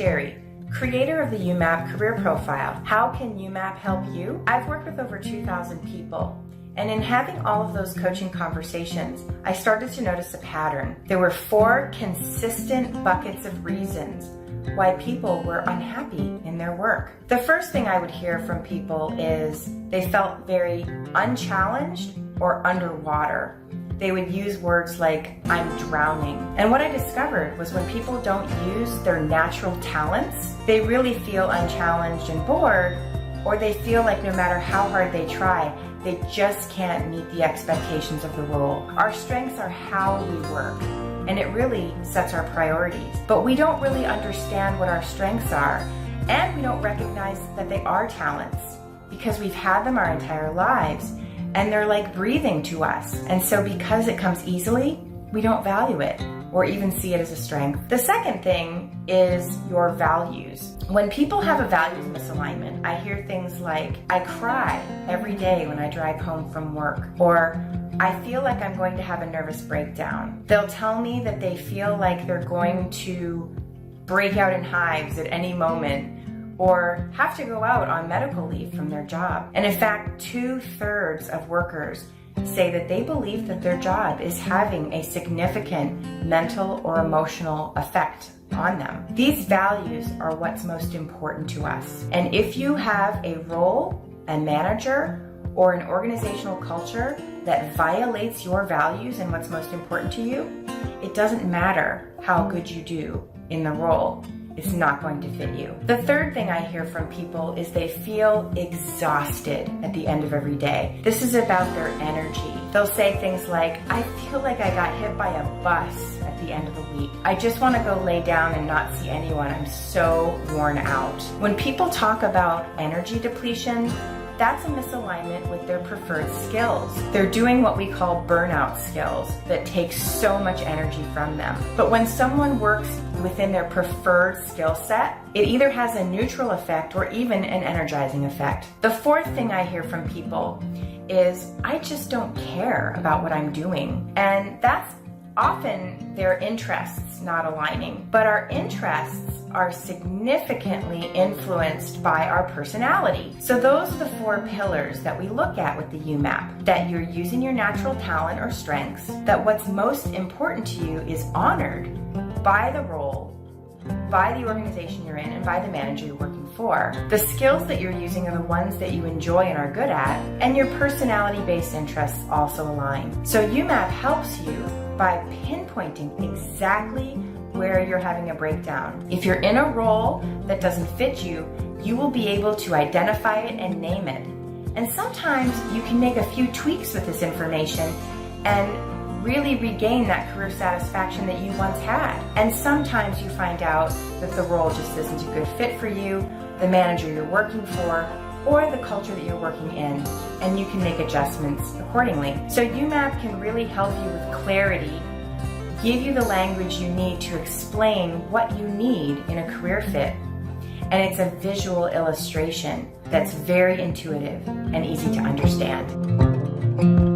Sherry, creator of the YouMap Career Profile. How can YouMap help you? I've worked with over 2,000 people, and in having all of those coaching conversations, I started to notice a pattern. There were 4 consistent buckets of reasons why people were unhappy in their work. The first thing I would hear from people is they felt very unchallenged or underwater. They would use words like, I'm drowning. And what I discovered was when people don't use their natural talents, they really feel unchallenged and bored, or they feel like no matter how hard they try, they just can't meet the expectations of the role. Our strengths are how we work, and it really sets our priorities. But we don't really understand what our strengths are, and we don't recognize that they are talents because we've had them our entire lives. And they're like breathing to us. And so because it comes easily, we don't value it or even see it as a strength. The second thing is your values. When people have a values misalignment, I hear things like, I cry every day when I drive home from work, or I feel like I'm going to have a nervous breakdown. They'll tell me that they feel like they're going to break out in hives at any moment, or have to go out on medical leave from their job. And in fact, 2/3 of workers say that they believe that their job is having a significant mental or emotional effect on them. These values are what's most important to us. And if you have a role, a manager, or an organizational culture that violates your values and what's most important to you, it doesn't matter how good you do in the role. It's not going to fit you. The third thing I hear from people is they feel exhausted at the end of every day. This is about their energy. They'll say things like, I feel like I got hit by a bus at the end of the week. I just want to go lay down and not see anyone. I'm so worn out. When people talk about energy depletion, that's a misalignment with their preferred skills. They're doing what we call burnout skills that take so much energy from them. But when someone works within their preferred skill set, it either has a neutral effect or even an energizing effect. The fourth thing I hear from people is, I just don't care about what I'm doing. And that's often their interests not aligning. But our interests are significantly influenced by our personality. So those are the 4 pillars that we look at with the YouMap. That you're using your natural talent or strengths, that what's most important to you is honored by the role, by the organization you're in, and by the manager you're working for. The skills that you're using are the ones that you enjoy and are good at, and your personality-based interests also align. So YouMap helps you by pinpointing exactly where you're having a breakdown. If you're in a role that doesn't fit you, you will be able to identify it and name it. And sometimes you can make a few tweaks with this information and really regain that career satisfaction that you once had. And sometimes you find out that the role just isn't a good fit for you, the manager you're working for, or the culture that you're working in, and you can make adjustments accordingly. So YouMap can really help you with clarity, give you the language you need to explain what you need in a career fit. And it's a visual illustration that's very intuitive and easy to understand.